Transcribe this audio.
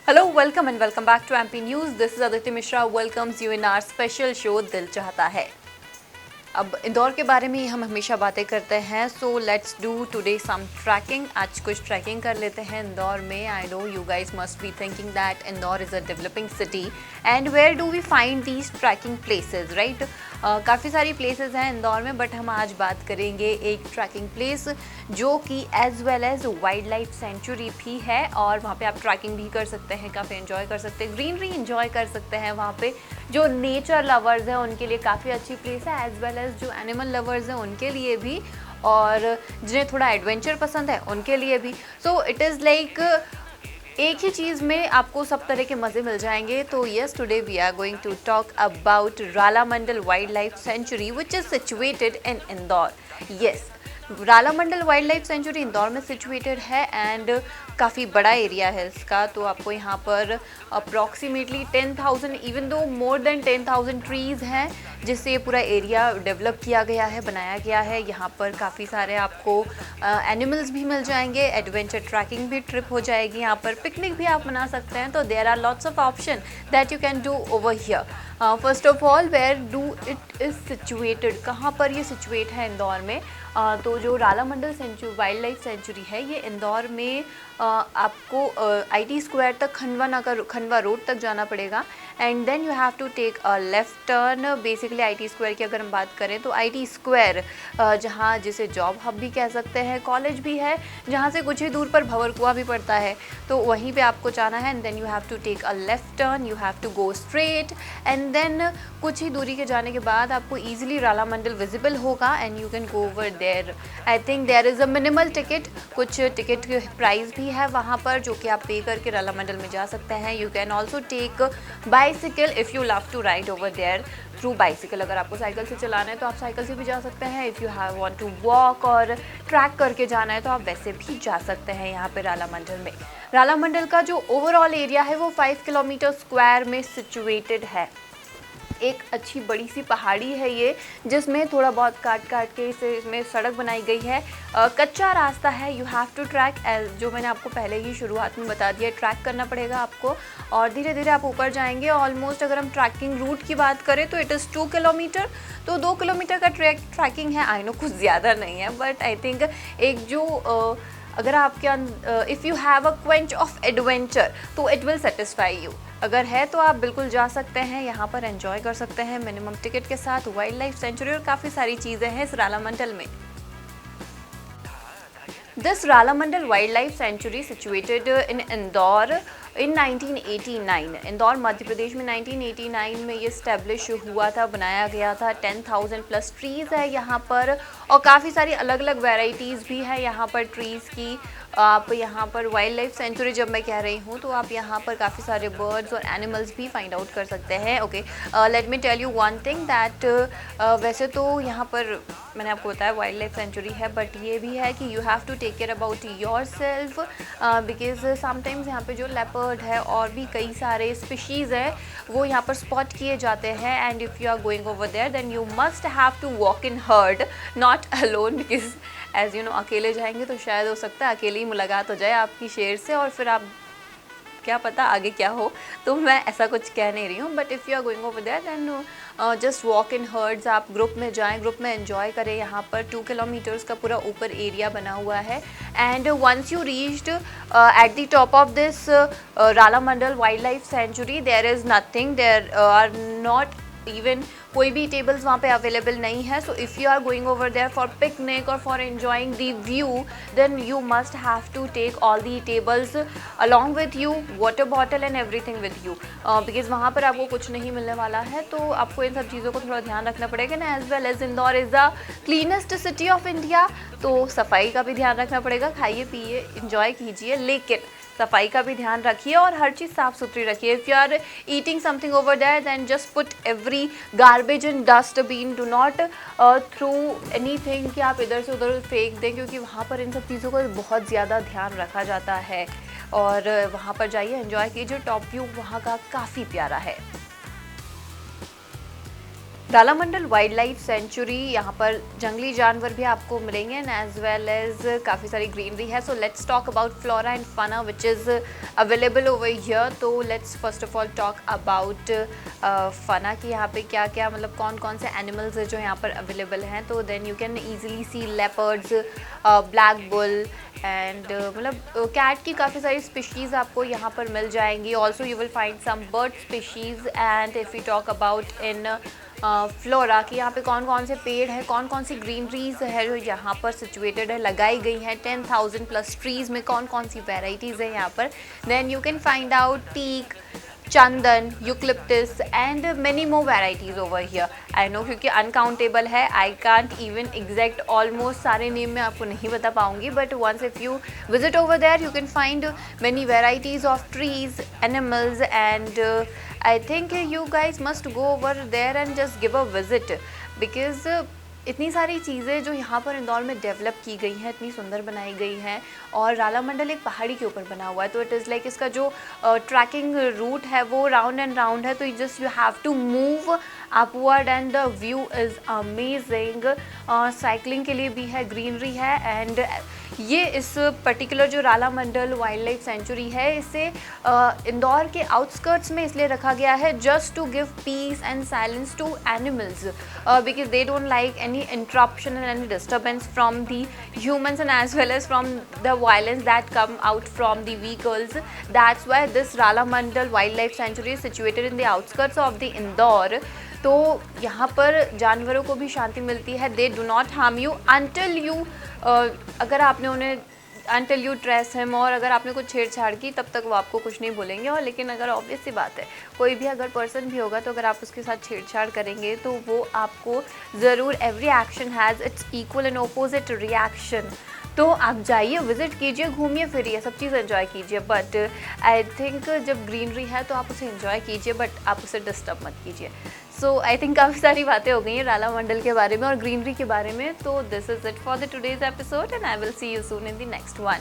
Hello, welcome and welcome back to MP News. This is Aditi Mishra welcomes you in our special show दिल चाहता है। अब इंदौर के बारे में हम हमेशा बातें करते हैं, so let's do today some trekking. आज कुछ ट्रैकिंग कर लेते हैं इंदौर में। I know you guys must be thinking that Indore is a developing city and where do we find these trekking places, right. काफ़ी सारी प्लेसेस हैं इंदौर में, बट हम आज बात करेंगे एक ट्रैकिंग प्लेस जो कि as well as wild life sanctuary भी है, और वहाँ पे आप ट्रैकिंग भी कर सकते हैं, काफ़ी एंजॉय कर सकते हैं, ग्रीनरी एंजॉय कर सकते हैं। वहाँ पे जो नेचर लवर्स हैं उनके लिए काफ़ी अच्छी प्लेस है, एज वेल एज जो एनिमल लवर्स हैं उनके लिए भी, और जिन्हें थोड़ा एडवेंचर पसंद है उनके लिए भी। सो इट इज़ लाइक एक ही चीज़ में आपको सब तरह के मज़े मिल जाएंगे। तो yes, today we are going to talk about Ralamandal wild life sanctuary which is situated in Indore. Yes, Ralamandal wild life sanctuary Indore में सिचुएटेड है एंड काफ़ी बड़ा एरिया है इसका। तो आपको यहाँ पर approximately 10,000 even though more than 10,000 trees हैं जिससे ये पूरा एरिया डेवलप किया गया है, बनाया गया है। यहाँ पर काफ़ी सारे आपको एनिमल्स भी मिल जाएंगे, एडवेंचर ट्रैकिंग भी ट्रिप हो जाएगी, यहाँ पर पिकनिक भी आप मना सकते हैं। तो there are lots of option that you can do over here. First of all, where do it is situated, कहाँ पर ये सिचुएट है इंदौर में। तो जो रालामंडल वाइल्ड लाइफ सेंचुरी है ये इंदौर में आपको IT स्क्वायर तक खंडवा रोड तक जाना पड़ेगा and then you have to take a left turn. Basically IT square की अगर हम बात करें तो IT स्क्वायर जहाँ जिसे जॉब हब भी कह सकते हैं, कॉलेज भी है, जहाँ से कुछ ही दूर पर भंवरकुआं भी पड़ता है, तो वहीं पे आपको जाना है and then you have to take a left turn, you have to go straight and then कुछ ही दूरी के जाने के बाद आपको ईजिली रालामंडल विजिबल होगा and you can go over there. I think there is a minimal ticket, कुछ टिकट की प्राइस भी है वहाँ पर जो कि आप पे करके रालामंडल में जा सकते हैं। You can also take bicycle if you love to ride over there through bicycle. अगर आपको साइकिल से चलाना है तो आप साइकिल से भी जा सकते हैं। If you have want to walk और ट्रैक करके जाना है तो आप वैसे भी जा सकते हैं यहाँ पे रालामंडल में। रालामंडल का जो ओवरऑल एरिया है वो 5 किलोमीटर स्क्वायर में सिचुएटेड है। एक अच्छी बड़ी सी पहाड़ी है ये, जिसमें थोड़ा बहुत काट के इसमें सड़क बनाई गई है। कच्चा रास्ता है, यू हैव टू ट्रैक, जो मैंने आपको पहले ही शुरुआत में बता दिया, ट्रैक करना पड़ेगा आपको और धीरे धीरे आप ऊपर जाएंगे। ऑलमोस्ट अगर हम ट्रैकिंग रूट की बात करें तो इट इज़ 2 किलोमीटर, तो 2 किलोमीटर का ट्रैकिंग है। आई नो कुछ ज़्यादा नहीं है, बट आई थिंक एक जो अगर आपके if you have a quench of adventure तो इट विल सेटिस्फाई यू। अगर है तो आप बिल्कुल जा सकते हैं, यहाँ पर एंजॉय कर सकते हैं मिनिमम टिकट के साथ वाइल्ड लाइफ सेंचुरी, और काफ़ी सारी चीज़ें हैं इस रालामंडल में। This Ralamandal Wildlife Sanctuary situated in Indore in 1989। Indore Madhya Pradesh में 1989 में ये स्टैब्लिश हुआ था, बनाया गया था। 10,000 प्लस ट्रीज़ है यहाँ पर और काफ़ी सारी अलग अलग वेराइटीज़ भी है यहाँ पर ट्रीज़ की। आप यहाँ पर वाइल्ड लाइफ सेंचुरी जब मैं कह रही हूँ तो आप यहाँ पर काफ़ी सारे बर्ड्स और एनिमल्स भी फाइंड आउट कर सकते हैं। Okay, let me tell you one thing that वैसे तो यहाँ पर मैंने आपको बताया वाइल्ड लाइफ सेंचुरी है, बट ये भी है कि you have to take care about yourself because sometimes यहाँ पे जो लेपर्ड है और भी कई सारे स्पीशीज़ है वो यहाँ पर स्पॉट किए जाते हैं and if you are going over there then you must have to walk in herd, not alone, because as you know अकेले जाएंगे तो शायद हो सकता है अकेले ही मुलाकात हो जाए आपकी शेर से और फिर आप क्या पता आगे क्या हो। तो मैं ऐसा कुछ कह नहीं रही हूँ, but if you are going over there then just walk in herds, आप ग्रुप में जाएं, ग्रुप में एंजॉय करें। यहाँ पर 2 किलोमीटर्स का पूरा ऊपर एरिया बना हुआ है and once you reached at the top of this Ralamandal wild life sanctuary there is nothing, there are not even कोई भी टेबल्स वहाँ पे अवेलेबल नहीं है। So if you are going over there for picnic और for enjoying the view then you must have to take all the tables along with you, water bottle and everything with you, because वहाँ पर आपको कुछ नहीं मिलने वाला है। तो आपको इन सब चीज़ों को थोड़ा ध्यान रखना पड़ेगा ना। As well as Indore is the cleanest city of India, तो सफाई का भी ध्यान रखना पड़ेगा। खाइए पिए इंजॉय कीजिए, लेकिन सफाई का भी ध्यान रखिए और हर चीज़ साफ़ सुथरी रखिए। If you are eating something over there then just put every garbage in dustbin, do not throw anything कि आप इधर से उधर फेंक दें, क्योंकि वहाँ पर इन सब चीज़ों का बहुत ज़्यादा ध्यान रखा जाता है। और वहाँ पर जाइए, एंजॉय कीजिए, टॉप व्यू वहाँ का काफ़ी प्यारा है। रालामंडल वाइल्ड लाइफ सेंचुरी, यहाँ पर जंगली जानवर भी आपको मिलेंगे एंड एज वेल एज काफ़ी सारी ग्रीनरी है. So let's talk about flora and fauna which is available over here. तो let's first of all talk about fauna कि यहाँ पे क्या क्या मतलब कौन कौन से एनिमल्स है जो यहाँ पर अवेलेबल हैं. तो then you can easily see leopards, black bull and मतलब कैट की काफ़ी सारी स्पीशीज़ आपको यहाँ पर मिल जाएंगी. Also you will find some bird species. And if you talk about in flora कि यहाँ पे कौन कौन से पेड़ हैं, कौन कौन सी ग्रीनरीज है जो यहाँ पर सिचुएटेड है, लगाई गई हैं. 10,000 प्लस ट्रीज़ में कौन कौन सी वेराइटीज़ है यहाँ पर. Then you can find out teak, chandan, eucalyptus and many more varieties over here. I know क्योंकि अनकाउंटेबल है, I can't even exact almost सारे नेम मैं आपको नहीं बता पाऊँगी. But once if you visit over there you can find many varieties of trees, animals and I think you guys must go over there and just give a visit because इतनी सारी चीज़ें जो यहाँ पर इंदौर में डेवलप की गई हैं, इतनी सुंदर बनाई गई हैं. और रालामंडल एक पहाड़ी के ऊपर बना हुआ है, तो इट इज़ लाइक इसका जो ट्रैकिंग रूट है वो राउंड एंड राउंड है. तो you have to move upward and the view is amazing. Cycling के लिए भी है, ग्रीनरी है. एंड ये इस पर्टिकुलर जो रालामंडल वाइल्ड लाइफ सेंचुरी है इसे इंदौर के आउटस्कर्ट्स में इसलिए रखा गया है just to give peace and silence to animals because they don't like any interruption and any disturbance from the humans and as well as from the violence that come out from the vehicles. That's why this Ralamandal Wildlife Sanctuary is situated in the outskirts of the Indore. तो यहाँ पर जानवरों को भी शांति मिलती है. They do not harm you until you अगर आपने उन्हें until you dress him और अगर आपने कुछ छेड़छाड़ की तब तक वो आपको कुछ नहीं बोलेंगे. और लेकिन अगर ऑब्वियस सी बात है कोई भी अगर पर्सन भी होगा तो अगर आप उसके साथ छेड़छाड़ करेंगे तो वो आपको ज़रूर every action has its equal and opposite reaction. तो आप जाइए, विज़िट कीजिए, घूमिए फिरिए, सब चीज़ एंजॉय कीजिए. बट आई थिंक जब ग्रीनरी है तो आप उसे एंजॉय कीजिए बट आप उसे डिस्टर्ब मत कीजिए. सो आई थिंक काफ़ी सारी बातें हो गई हैं रालामंडल के बारे में और ग्रीनरी के बारे में. तो this is it for the today's episode and I will see you soon in the next one.